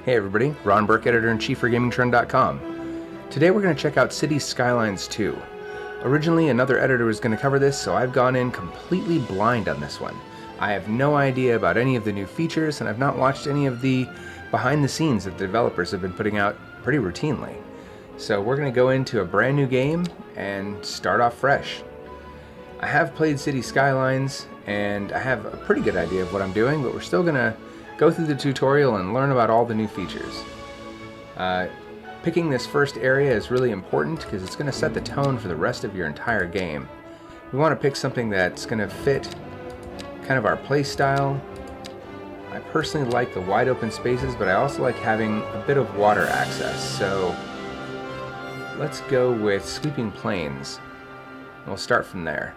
Hey everybody, Ron Burke, editor-in-chief for GamingTrend.com. Today we're going to check out Cities Skylines II. Originally another editor was going to cover this, so I've gone in completely blind on this one. I have no idea about any of the new features, and I've not watched any of the behind the scenes that the developers have been putting out pretty routinely. So we're going to go into a brand new game and start off fresh. I have played Cities Skylines, and I have a pretty good idea of what I'm doing, but we're still going to go through the tutorial and learn about all the new features. Picking this first area is really important because it's going to set the tone for the rest of your entire game. We want to pick something that's going to fit kind of our play style. I personally like the wide open spaces, but I also like having a bit of water access. So let's go with sweeping plains. We'll start from there.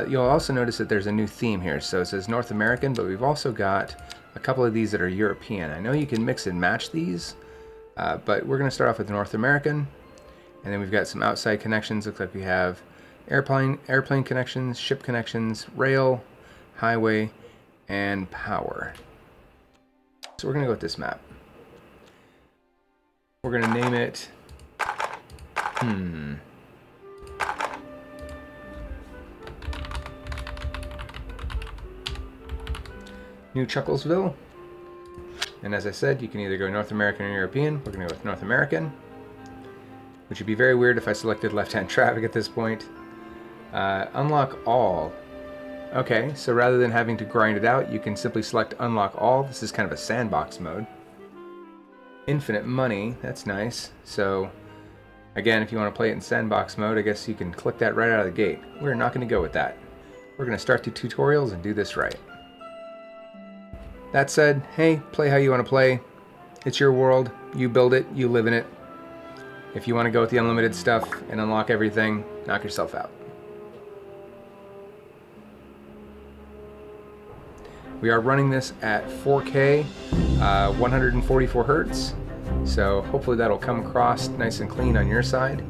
You'll also notice that there's a new theme here. So it says North American, but we've also got a couple of these that are European. I know you can mix and match these, but we're going to start off with North American, and then we've got some outside connections. Looks like we have airplane connections, ship connections, rail, highway, and power. So we're going to go with this map. We're going to name it New Chucklesville. And as I said, you can either go North American or European. We're going to go with North American, which would be very weird if I selected left-hand traffic at this point. Unlock all. Okay, so rather than having to grind it out, you can simply select unlock all. This is kind of a sandbox mode. Infinite money, that's nice. So again, if you want to play it in sandbox mode, I guess you can click that right out of the gate. We're not going to go with that. We're going to start the tutorials and do this right. That said, hey, play how you want to play. It's your world. You build it. You live in it. If you want to go with the unlimited stuff and unlock everything, knock yourself out. We are running this at 4K, 144 Hertz. So hopefully that'll come across nice and clean on your side.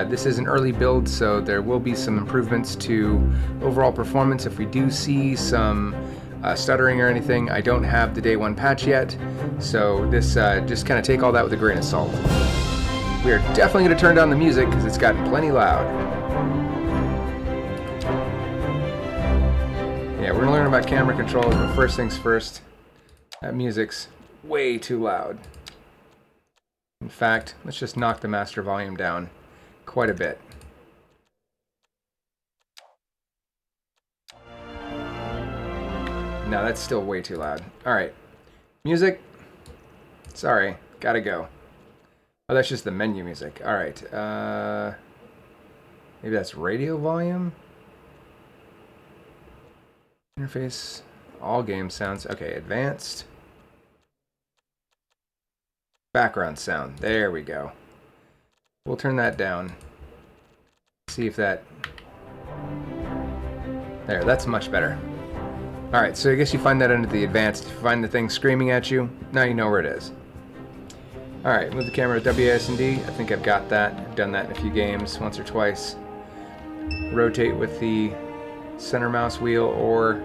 This is an early build, so there will be some improvements to overall performance if we do see some stuttering or anything. I don't have the day one patch yet, so this just kind of take all that with a grain of salt. We are definitely going to turn down the music because it's gotten plenty loud. Yeah, we're going to learn about camera controls, but first things first, that music's way too loud. In fact, let's just knock the master volume down quite a bit. No, that's still way too loud. Alright. Music. Sorry. Gotta go. Oh, that's just the menu music. Alright. Maybe that's radio volume? Interface. All game sounds. Okay, advanced. Background sound. There we go. We'll turn that down. See if that... There, that's much better. Alright, so I guess you find that under the advanced. If you find the thing screaming at you, now you know where it is. Alright, move the camera to WASD. I think I've got that. I've done that in a few games, once or twice. Rotate with the center mouse wheel or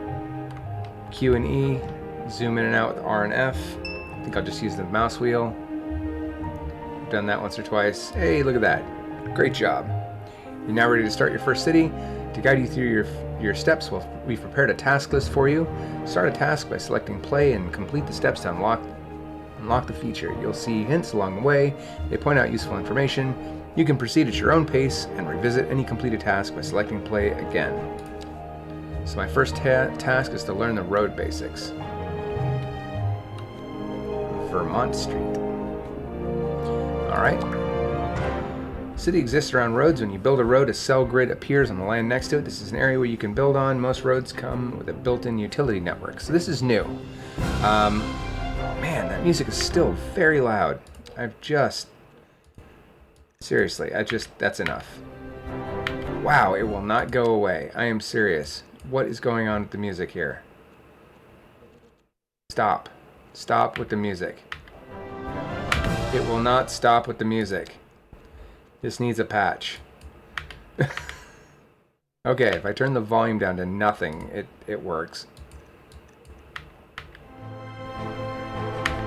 Q and E. Zoom in and out with R and F. I think I'll just use the mouse wheel. I've done that once or twice. Hey, look at that. Great job. You're now ready to start your first city. To guide you through your steps, we've prepared a task list for you. Start a task by selecting play and complete the steps to unlock the feature. You'll see hints along the way. They point out useful information. You can proceed at your own pace and revisit any completed task by selecting play again. So my first task is to learn the road basics. Vermont Street. Alright. City exists around roads. When you build a road, a cell grid appears on the land next to it. This is an area where you can build on. Most roads come with a built-in utility network. So this is new. Man, that music is still very loud. Seriously, that's enough. Wow, it will not go away. I am serious. What is going on with the music here? Stop. Stop with the music. It will not stop with the music. This needs a patch. Okay, if I turn the volume down to nothing, it works.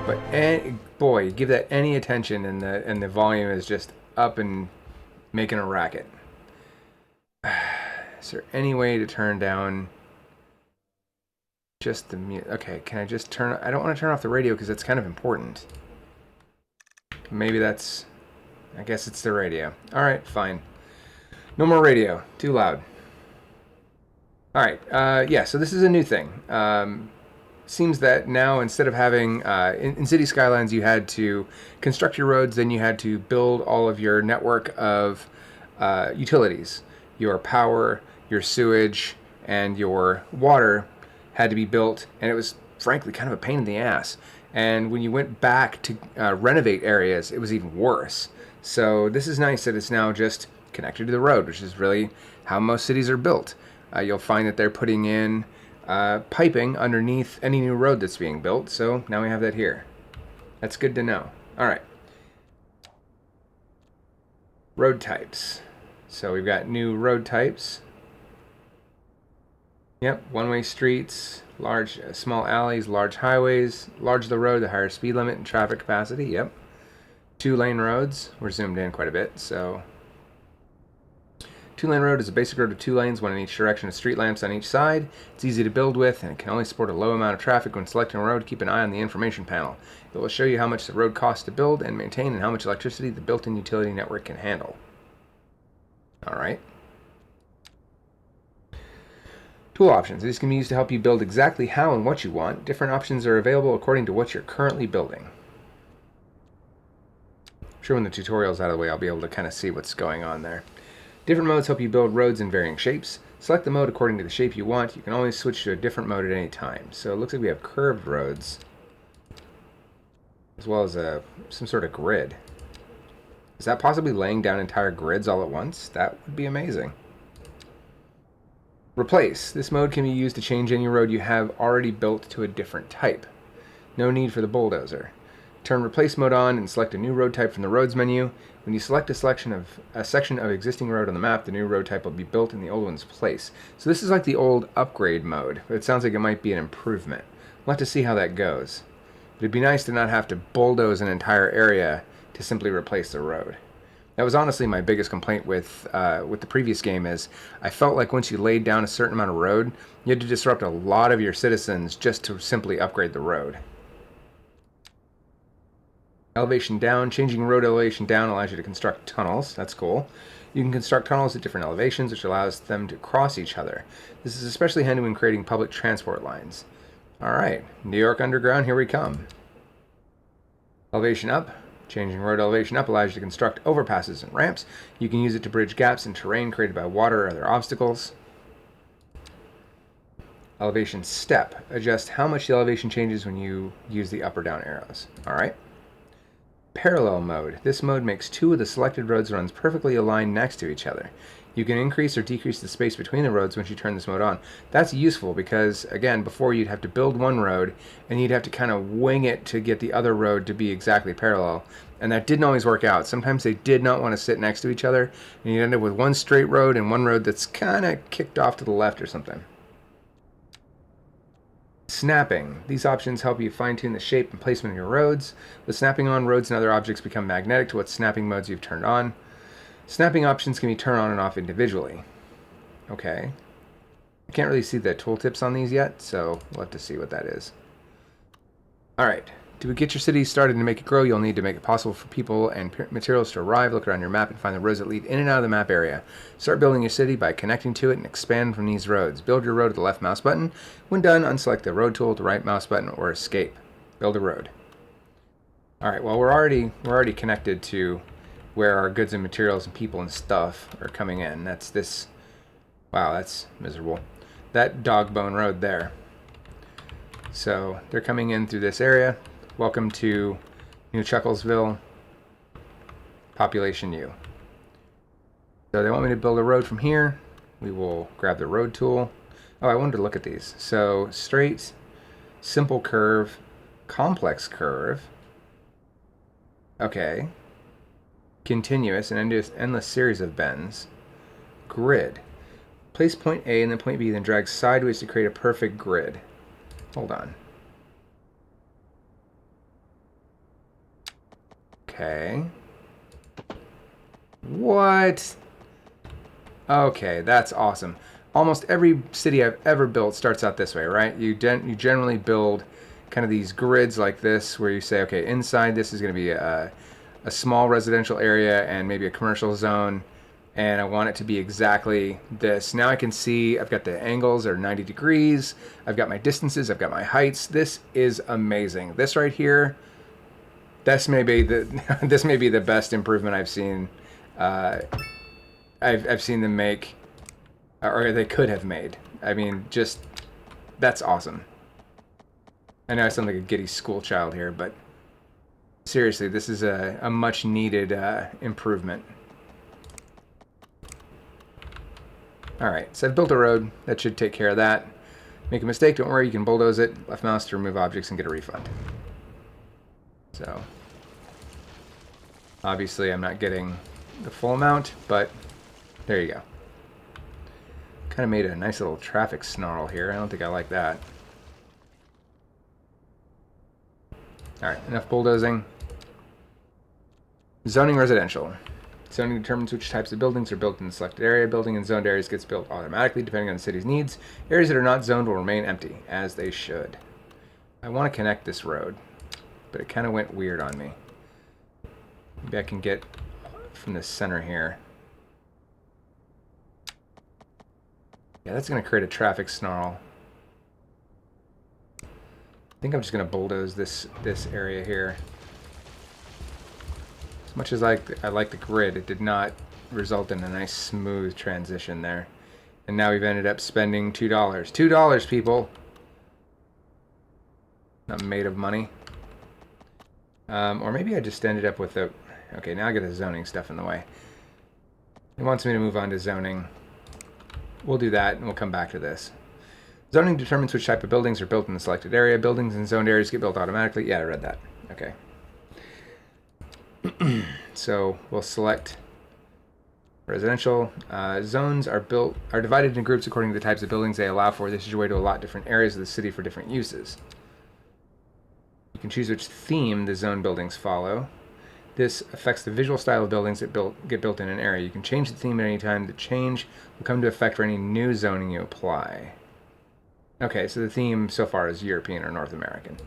But boy, give that any attention, and the volume is just up and making a racket. Is there any way to turn down just the mute? Okay, can I just turn? I don't want to turn off the radio because it's kind of important. Maybe that's. I guess it's the radio. All right, fine. No more radio. Too loud. All right. Yeah. So this is a new thing. Seems that now, instead of having in City Skylines, you had to construct your roads, then you had to build all of your network of utilities. Your power, your sewage, and your water had to be built, and it was frankly kind of a pain in the ass. And when you went back to renovate areas, it was even worse. So this is nice that it's now just connected to the road, which is really how most cities are built. You'll find that they're putting in piping underneath any new road that's being built, so now we have that here. That's good to know. All right. Road types. So we've got new road types. Yep, one-way streets, large, small alleys, large highways. Large the road, the higher speed limit and traffic capacity. Yep. Two-lane roads. We're zoomed in quite a bit, so. Two-lane road is a basic road with two lanes, one in each direction, with street lamps on each side. It's easy to build with, and it can only support a low amount of traffic. When selecting a road, keep an eye on the information panel. It will show you how much the road costs to build and maintain, and how much electricity the built-in utility network can handle. All right. Tool options. These can be used to help you build exactly how and what you want. Different options are available according to what you're currently building. I'm sure when the tutorial's out of the way, I'll be able to kind of see what's going on there. Different modes help you build roads in varying shapes. Select the mode according to the shape you want. You can always switch to a different mode at any time. So it looks like we have curved roads, as well as some sort of grid. Is that possibly laying down entire grids all at once? That would be amazing. Replace. This mode can be used to change any road you have already built to a different type. No need for the bulldozer. Turn Replace mode on and select a new road type from the Roads menu. When you select a section of existing road on the map, the new road type will be built in the old one's place. So this is like the old upgrade mode, but it sounds like it might be an improvement. We'll have to see how that goes. But it'd be nice to not have to bulldoze an entire area to simply replace the road. That was honestly my biggest complaint with the previous game. Is I felt like once you laid down a certain amount of road, you had to disrupt a lot of your citizens just to simply upgrade the road. Elevation down. Changing road elevation down allows you to construct tunnels. That's cool. You can construct tunnels at different elevations, which allows them to cross each other. This is especially handy when creating public transport lines. Alright, New York Underground, here we come. Elevation up. Changing road elevation up allows you to construct overpasses and ramps. You can use it to bridge gaps in terrain created by water or other obstacles. Elevation step. Adjust how much the elevation changes when you use the up or down arrows. Alright. Parallel mode. This mode makes two of the selected roads runs perfectly aligned next to each other. You can increase or decrease the space between the roads once you turn this mode on. That's useful because, again, before you'd have to build one road and you'd have to kind of wing it to get the other road to be exactly parallel. And that didn't always work out. Sometimes they did not want to sit next to each other, and you'd end up with one straight road and one road that's kind of kicked off to the left or something. Snapping. These options help you fine-tune the shape and placement of your roads. With snapping on, roads and other objects become magnetic to what snapping modes you've turned on. Snapping options can be turned on and off individually. Okay. I can't really see the tooltips on these yet, so we'll have to see what that is. Alright. To get your city started and make it grow, you'll need to make it possible for people and materials to arrive. Look around your map and find the roads that lead in and out of the map area. Start building your city by connecting to it and expand from these roads. Build your road with the left mouse button. When done, unselect the road tool with the right mouse button or escape. Build a road. Alright, well we're already connected to where our goods and materials and people and stuff are coming in. That's this. Wow, that's miserable. That dog bone road there. So they're coming in through this area. Welcome to New Chucklesville, population U. So they want me to build a road from here. We will grab the road tool. Oh, I wanted to look at these. So straight, simple curve, complex curve. Okay. Continuous, an endless series of bends. Grid. Place point A and then point B, then drag sideways to create a perfect grid. Hold on. Okay. What? Okay, that's awesome. Almost every city I've ever built starts out this way, right? You generally build kind of these grids like this where you say, okay, inside this is going to be a small residential area and maybe a commercial zone, and I want it to be exactly this. Now I can see I've got the angles are 90 degrees, I've got my distances, I've got my heights. This is amazing. This right here, this may be the this may be the best improvement I've seen. I've seen them make, or they could have made. I mean, just that's awesome. I know I sound like a giddy school child here, but seriously, this is a much needed improvement. Alright, so I've built a road. That should take care of that. Make a mistake, don't worry, you can bulldoze it. Left mouse to remove objects and get a refund. So, obviously I'm not getting the full amount, but there you go. Kind of made a nice little traffic snarl here. I don't think I like that. Alright, enough bulldozing. Zoning residential. Zoning determines which types of buildings are built in the selected area. Building in zoned areas gets built automatically depending on the city's needs. Areas that are not zoned will remain empty, as they should. I want to connect this road, but it kind of went weird on me. Maybe I can get from the center here. Yeah, that's going to create a traffic snarl. I think I'm just going to bulldoze this area here. As much as I like the grid, it did not result in a nice smooth transition there. And now we've ended up spending $2. $2, people! Not made of money. Or maybe I just ended up with a... Okay, now I get the zoning stuff in the way. It wants me to move on to zoning. We'll do that, and we'll come back to this. Zoning determines which type of buildings are built in the selected area. Buildings in zoned areas get built automatically. Yeah, I read that. Okay. So we'll select residential. Zones are divided into groups according to the types of buildings they allow for. This is a way to allot different areas of the city for different uses. You can choose which theme the zone buildings follow. This affects the visual style of buildings that get built in an area. You can change the theme at any time. The change will come into effect for any new zoning you apply. Okay, so the theme so far is European or North American.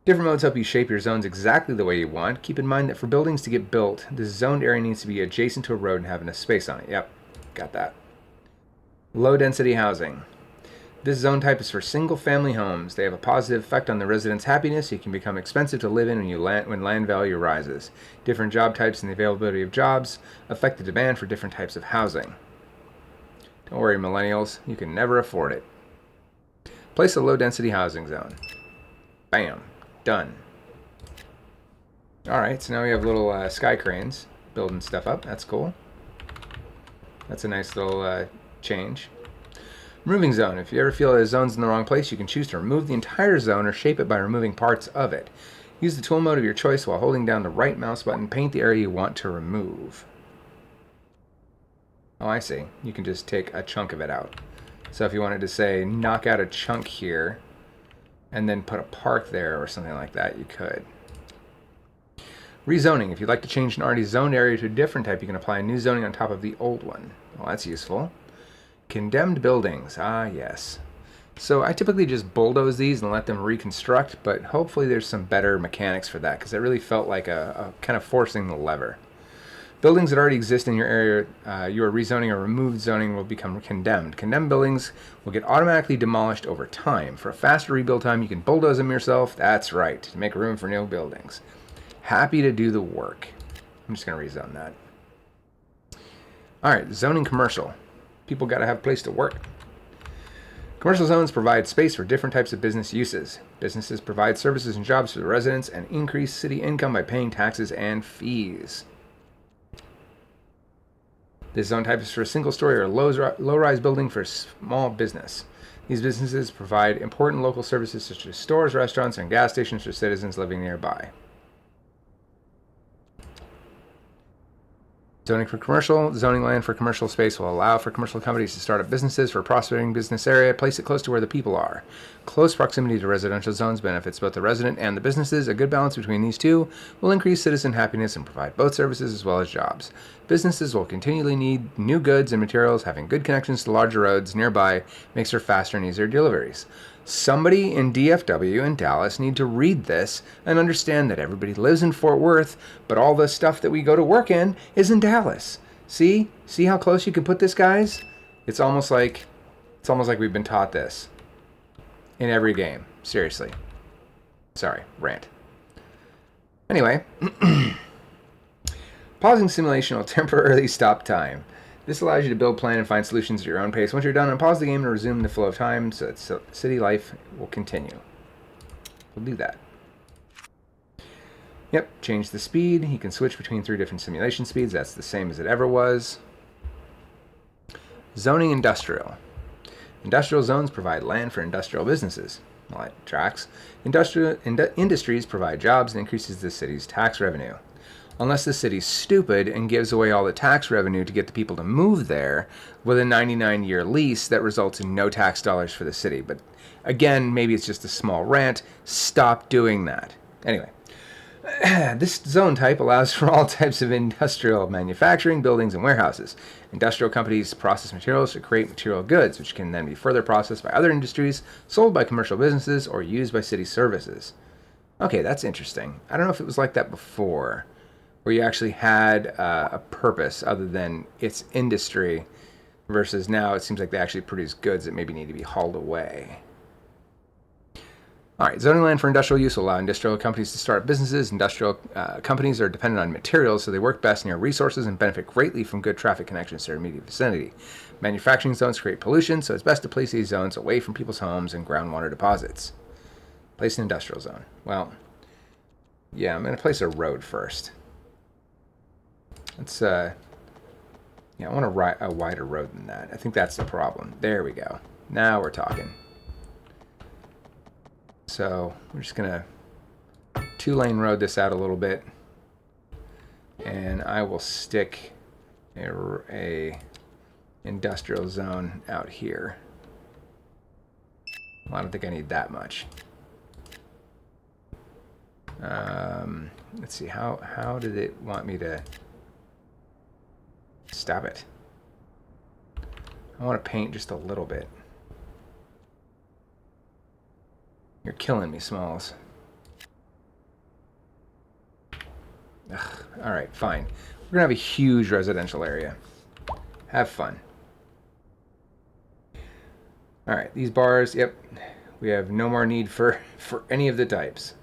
Different modes help you shape your zones exactly the way you want. Keep in mind that for buildings to get built, the zoned area needs to be adjacent to a road and have enough space on it. Yep, got that. Low density housing. This zone type is for single-family homes. They have a positive effect on the residents' happiness. You can become expensive to live in when land value rises. Different job types and the availability of jobs affect the demand for different types of housing. Don't worry, millennials. You can never afford it. Place a low-density housing zone. Bam. Done. Alright, so now we have little sky cranes building stuff up. That's cool. That's a nice little change. Removing zone. If you ever feel a zone's in the wrong place, you can choose to remove the entire zone or shape it by removing parts of it. Use the tool mode of your choice while holding down the right mouse button. Paint the area you want to remove. Oh, I see. You can just take a chunk of it out. So if you wanted to, say, knock out a chunk here and then put a park there or something like that, you could. Rezoning. If you'd like to change an already zoned area to a different type, you can apply a new zoning on top of the old one. Well, that's useful. Condemned buildings. Ah, yes. So I typically just bulldoze these and let them reconstruct, but hopefully there's some better mechanics for that, because it really felt like a kind of forcing the lever. Buildings that already exist in your area, your rezoning or removed zoning will become condemned. Condemned buildings will get automatically demolished over time. For a faster rebuild time, you can bulldoze them yourself. That's right, to make room for new buildings. Happy to do the work. I'm just going to rezone that. All right, zoning commercial. People got to have a place to work. Commercial zones provide space for different types of business uses. Businesses provide services and jobs for the residents and increase city income by paying taxes and fees. This zone type is for a single-story or low-rise building for a small business. These businesses provide important local services such as stores, restaurants, and gas stations for citizens living nearby. Zoning for commercial. Zoning land for commercial space will allow for commercial companies to start up businesses for a prospering business area. Place it close to where the people are. Close proximity to residential zones benefits both the resident and the businesses. A good balance between these two will increase citizen happiness and provide both services as well as jobs. Businesses will continually need new goods and materials. Having good connections to larger roads nearby makes for faster and easier deliveries. Somebody in DFW and Dallas need to read this and understand that everybody lives in Fort Worth, but all the stuff that we go to work in is in Dallas. See how close you can put this, guys? It's almost like we've been taught this in every game. Seriously. Sorry, rant. Anyway, pausing simulation will temporarily stop time. This allows you to build, plan, and find solutions at your own pace. Once you're done, unpause the game and resume the flow of time so that city life will continue. We'll do that. Yep, change the speed. You can switch between 3 different simulation speeds. That's the same as it ever was. Zoning industrial. Industrial zones provide land for industrial businesses. Well, that tracks. Industries provide jobs and increases the city's tax revenue. Unless the city's stupid and gives away all the tax revenue to get the people to move there with a 99-year lease that results in no tax dollars for the city. But again, maybe it's just a small rant. Stop doing that. Anyway, this zone type allows for all types of industrial manufacturing, buildings, and warehouses. Industrial companies process materials to create material goods, which can then be further processed by other industries, sold by commercial businesses, or used by city services. Okay, that's interesting. I don't know if it was like that before, where you actually had a purpose other than its industry, versus now it seems like they actually produce goods that maybe need to be hauled away. All right, zoning land for industrial use will allow industrial companies to start businesses. Industrial companies are dependent on materials, so they work best near resources and benefit greatly from good traffic connections to their immediate vicinity. Manufacturing zones create pollution, so it's best to place these zones away from people's homes and groundwater deposits. Place an industrial zone. Well, yeah, I'm going to place a road first. Let's, I want a wider road than that. I think that's the problem. There we go. Now we're talking. So we're just going to 2-lane road this out a little bit. And I will stick a industrial zone out here. Well, I don't think I need that much. Let's see, how did it want me to... Stop it. I want to paint just a little bit. You're killing me, Smalls. Ugh, alright, fine. We're going to have a huge residential area. Have fun. Alright, these bars, yep. We have no more need for any of the types.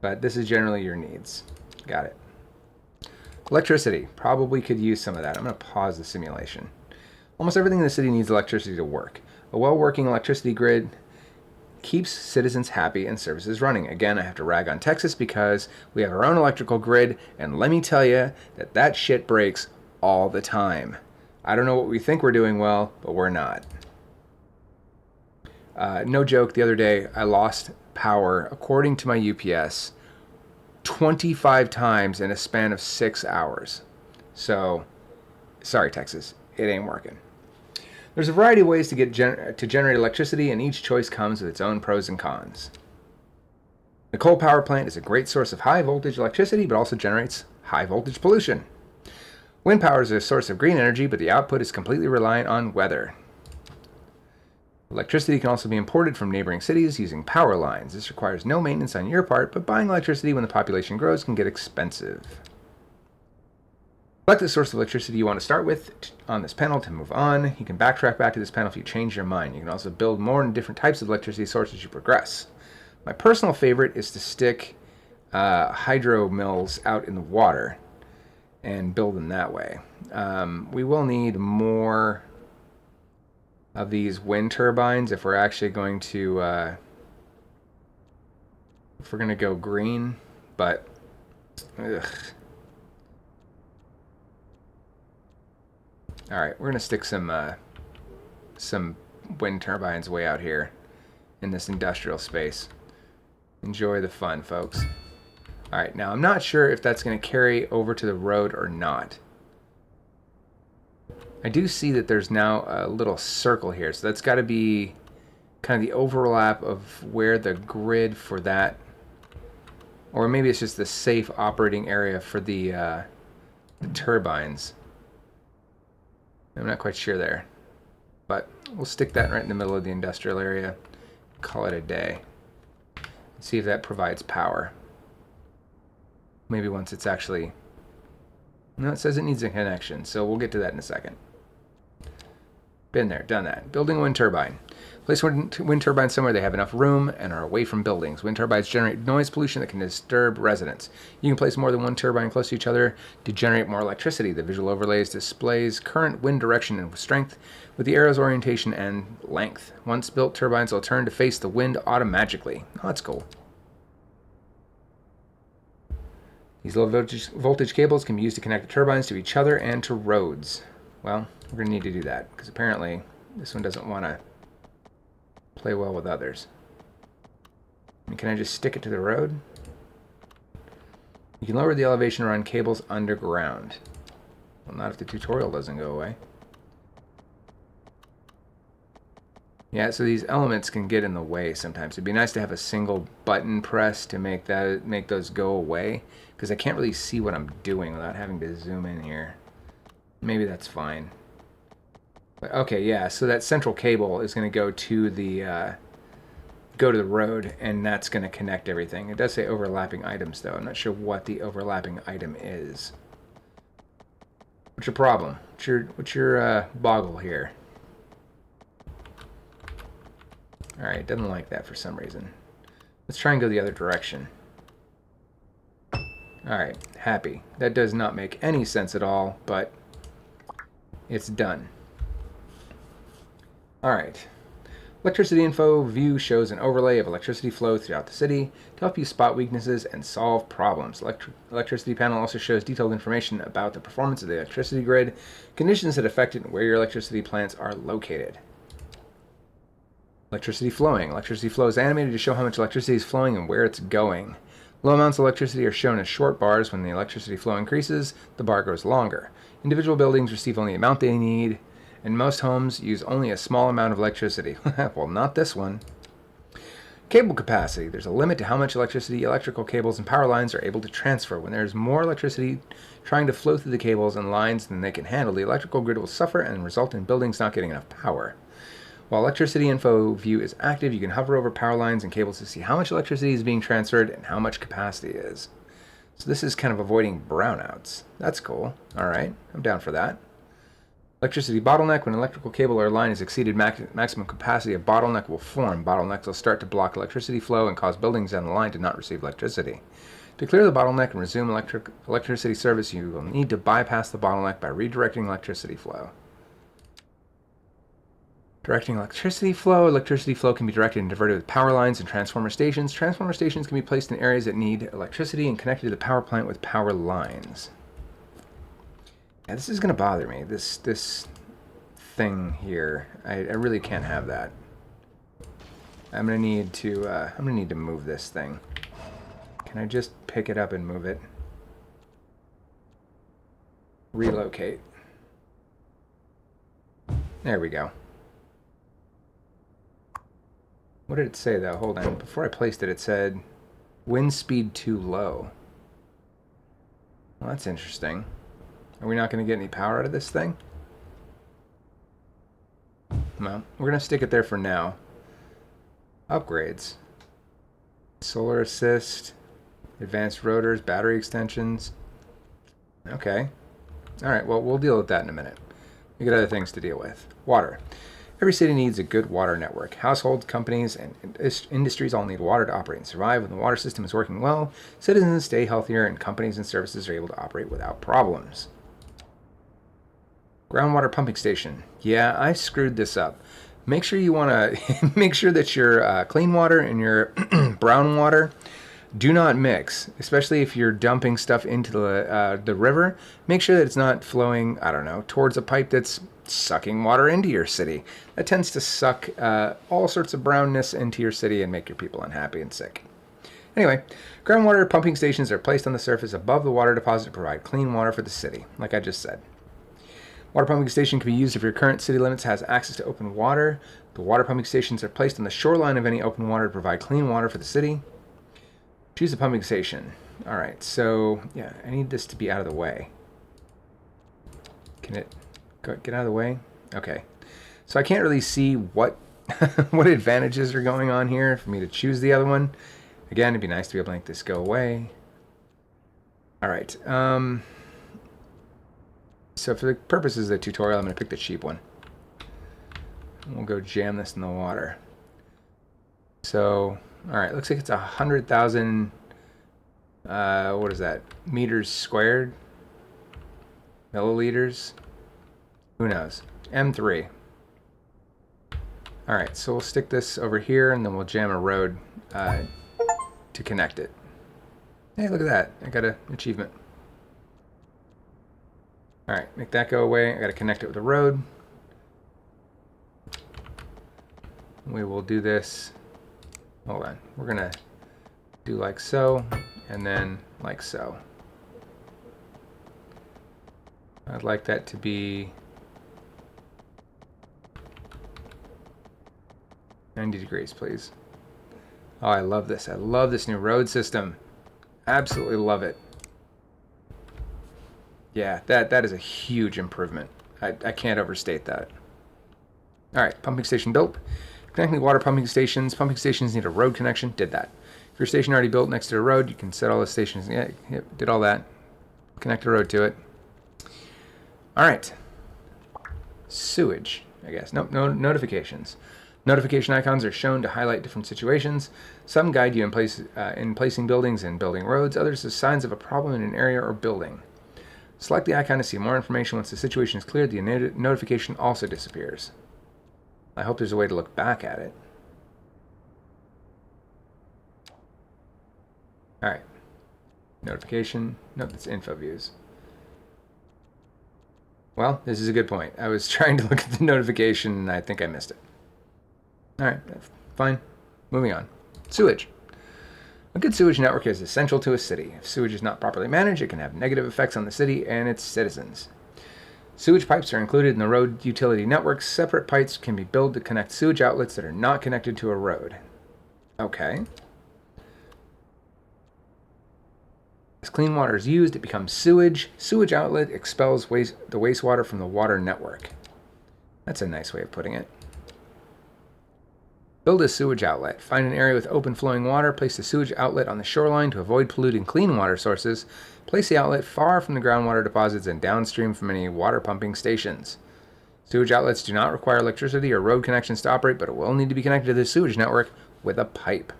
But this is generally your needs. Got it. Electricity. Probably could use some of that. I'm going to pause the simulation. Almost everything in the city needs electricity to work. A well-working electricity grid keeps citizens happy and services running. Again, I have to rag on Texas because we have our own electrical grid, and let me tell you that shit breaks all the time. I don't know what we think we're doing well, but we're not. No joke, the other day I lost power, according to my UPS, 25 times in a span of 6 hours. So, sorry Texas, it ain't working. There's a variety of ways to generate electricity, and each choice comes with its own pros and cons. The coal power plant is a great source of high voltage electricity, but also generates high voltage pollution. Wind power is a source of green energy, but the output is completely reliant on weather. Electricity can also be imported from neighboring cities using power lines. This requires no maintenance on your part, but buying electricity when the population grows can get expensive. Select the source of electricity you want to start with on this panel to move on. You can backtrack back to this panel if you change your mind. You can also build more and different types of electricity sources as you progress. My personal favorite is to stick hydro mills out in the water and build them that way. We will need more of these wind turbines if we're actually going to if we're going to go green, but ugh. All right, we're going to stick some wind turbines way out here in this industrial space. Enjoy the fun, folks. All right, now I'm not sure if that's going to carry over to the road or not. I do see that there's now a little circle here, so that's got to be kind of the overlap of where the grid for that, or maybe it's just the safe operating area for the turbines. I'm not quite sure there, but we'll stick that right in the middle of the industrial area, call it a day, see if that provides power. Maybe once it's actually... No, it says it needs a connection, so we'll get to that in a second. Been there, done that. Building a wind turbine. Place wind turbines somewhere they have enough room and are away from buildings. Wind turbines generate noise pollution that can disturb residents. You can place more than one turbine close to each other to generate more electricity. The visual overlays displays current wind direction and strength with the arrow's orientation and length. Once built, turbines will turn to face the wind automatically. Oh, that's cool. These low voltage cables can be used to connect the turbines to each other and to roads. Well, we're going to need to do that, because apparently this one doesn't want to play well with others. I mean, can I just stick it to the road? You can lower the elevation or run cables underground. Well, not if the tutorial doesn't go away. Yeah, so these elements can get in the way sometimes. It'd be nice to have a single button press to make those go away, because I can't really see what I'm doing without having to zoom in here. Maybe that's fine. But, okay, yeah, so that central cable is going to go to the road, and that's going to connect everything. It does say overlapping items, though. I'm not sure what the overlapping item is. What's your problem? What's your boggle here? Alright, doesn't like that for some reason. Let's try and go the other direction. Alright, happy. That does not make any sense at all, but it's done. Alright. Electricity info view shows an overlay of electricity flow throughout the city to help you spot weaknesses and solve problems. Electricity panel also shows detailed information about the performance of the electricity grid, conditions that affect it, and where your electricity plants are located. Electricity flowing. Electricity flow is animated to show how much electricity is flowing and where it's going. Low amounts of electricity are shown as short bars. When the electricity flow increases, the bar goes longer. Individual buildings receive only the amount they need, and most homes use only a small amount of electricity. Well, not this one. Cable capacity. There's a limit to how much electricity electrical cables and power lines are able to transfer. When there's more electricity trying to flow through the cables and lines than they can handle, the electrical grid will suffer and result in buildings not getting enough power. While electricity info view is active, you can hover over power lines and cables to see how much electricity is being transferred and how much capacity is. So this is kind of avoiding brownouts. That's cool. Alright, I'm down for that. Electricity bottleneck. When an electrical cable or line has exceeded maximum capacity, a bottleneck will form. Bottlenecks will start to block electricity flow and cause buildings down the line to not receive electricity. To clear the bottleneck and resume electricity service, you will need to bypass the bottleneck by redirecting electricity flow. Directing electricity flow. Electricity flow can be directed and diverted with power lines and transformer stations. Transformer stations can be placed in areas that need electricity and connected to the power plant with power lines. Yeah, this is going to bother me. This thing here. I really can't have that. I'm going to need to move this thing. Can I just pick it up and move it? Relocate. There we go. What did it say, though? Hold on. Before I placed it, it said wind speed too low. Well, that's interesting. Are we not going to get any power out of this thing? Well, we're going to stick it there for now. Upgrades. Solar assist. Advanced rotors. Battery extensions. Okay. Alright, well, we'll deal with that in a minute. We got other things to deal with. Water. Every city needs a good water network. Households, companies, and industries all need water to operate and survive. When the water system is working well, citizens stay healthier and companies and services are able to operate without problems. Groundwater pumping station. Yeah, I screwed this up. Make sure you want to make sure that your clean water and your brown water do not mix, especially if you're dumping stuff into the river. Make sure that it's not flowing, I don't know, towards a pipe that's sucking water into your city. That tends to suck all sorts of brownness into your city and make your people unhappy and sick. Anyway, groundwater pumping stations are placed on the surface above the water deposit to provide clean water for the city, like I just said. Water pumping station can be used if your current city limits has access to open water. The water pumping stations are placed on the shoreline of any open water to provide clean water for the city. Choose a pumping station. All right, so yeah, I need this to be out of the way. Can it get out of the way? Okay. So I can't really see what what advantages are going on here for me to choose the other one. Again, it'd be nice to be able to make this go away. All right. So for the purposes of the tutorial, I'm going to pick the cheap one. We'll go jam this in the water. So, all right, looks like it's 100,000, what is that, meters squared? Milliliters? Who knows? M3. All right, so we'll stick this over here, and then we'll jam a road to connect it. Hey, look at that. I got an achievement. All right, make that go away. I got to connect it with a road. We will do this. Hold on. We're going to do like so, and then like so. I'd like that to be 90 degrees, please. Oh, I love this. I love this new road system. Absolutely love it. Yeah, that is a huge improvement. I can't overstate that. All right, pumping station built. Connecting water pumping stations. Pumping stations need a road connection. Did that. If your station already built next to a road, you can set all the stations. Yeah, did all that. Connect a road to it. All right. Sewage, I guess. Nope, no notifications. Notification icons are shown to highlight different situations. Some guide you in placing buildings and building roads. Others as signs of a problem in an area or building. Select the icon to see more information. Once the situation is cleared, the notification also disappears. I hope there's a way to look back at it. All right. Notification. Nope, that's info views. Well, this is a good point. I was trying to look at the notification, and I think I missed it. All right, fine. Moving on. Sewage. A good sewage network is essential to a city. If sewage is not properly managed, it can have negative effects on the city and its citizens. Sewage pipes are included in the road utility network. Separate pipes can be built to connect sewage outlets that are not connected to a road. Okay. As clean water is used, it becomes sewage. Sewage outlet expels the wastewater from the water network. That's a nice way of putting it. Build a sewage outlet. Find an area with open flowing water. Place the sewage outlet on the shoreline to avoid polluting clean water sources. Place the outlet far from the groundwater deposits and downstream from any water pumping stations. Sewage outlets do not require electricity or road connections to operate, but it will need to be connected to the sewage network with a pipe.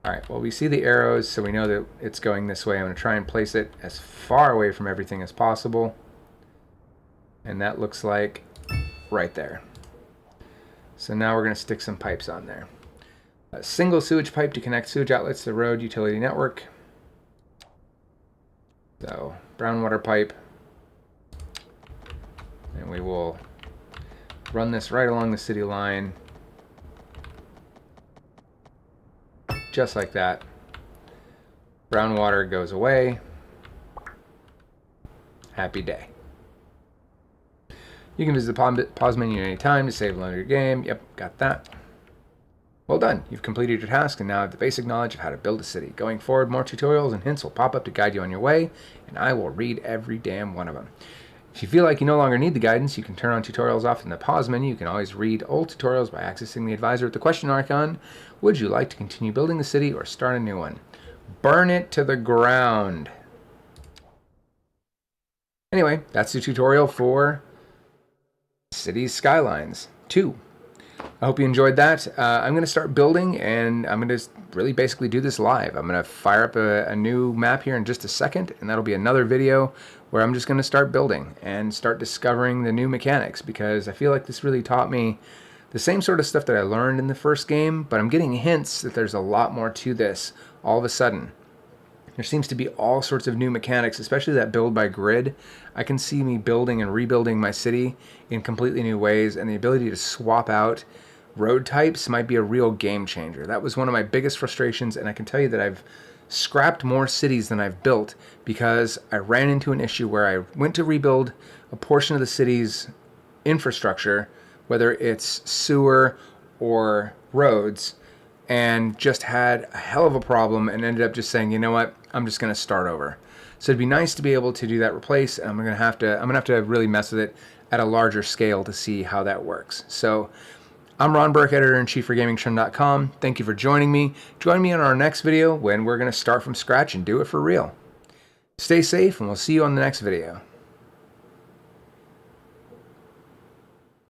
All right, well, we see the arrows, so we know that it's going this way. I'm going to try and place it as far away from everything as possible. And that looks like right there. So now we're going to stick some pipes on there. A single sewage pipe to connect sewage outlets to the road utility network. So, brown water pipe. And we will run this right along the city line. Just like that. Brown water goes away. Happy day. You can visit the pause menu at any time to save and load your game. Yep, got that. Well done. You've completed your task and now have the basic knowledge of how to build a city. Going forward, more tutorials and hints will pop up to guide you on your way, and I will read every damn one of them. If you feel like you no longer need the guidance, you can turn on tutorials off in the pause menu. You can always read old tutorials by accessing the advisor with the question icon. Would you like to continue building the city or start a new one? Burn it to the ground. Anyway, that's the tutorial for Cities Skylines 2. I hope you enjoyed that. I'm going to start building, and I'm going to really basically do this live. I'm going to fire up a new map here in just a second, and that'll be another video where I'm just going to start building and start discovering the new mechanics, because I feel like this really taught me the same sort of stuff that I learned in the first game, but I'm getting hints that there's a lot more to this all of a sudden. There seems to be all sorts of new mechanics, especially that build by grid. I can see me building and rebuilding my city in completely new ways, and the ability to swap out road types might be a real game changer. That was one of my biggest frustrations, and I can tell you that I've scrapped more cities than I've built because I ran into an issue where I went to rebuild a portion of the city's infrastructure, whether it's sewer or roads, and just had a hell of a problem and ended up just saying, you know what, I'm just going to start over. So it'd be nice to be able to do that replace, and I'm gonna have to really mess with it at a larger scale to see how that works. So I'm Ron Burke, editor-in-chief for GamingTrend.com. Thank you for joining me. Join me in our next video when we're going to start from scratch and do it for real. Stay safe, and we'll see you on the next video.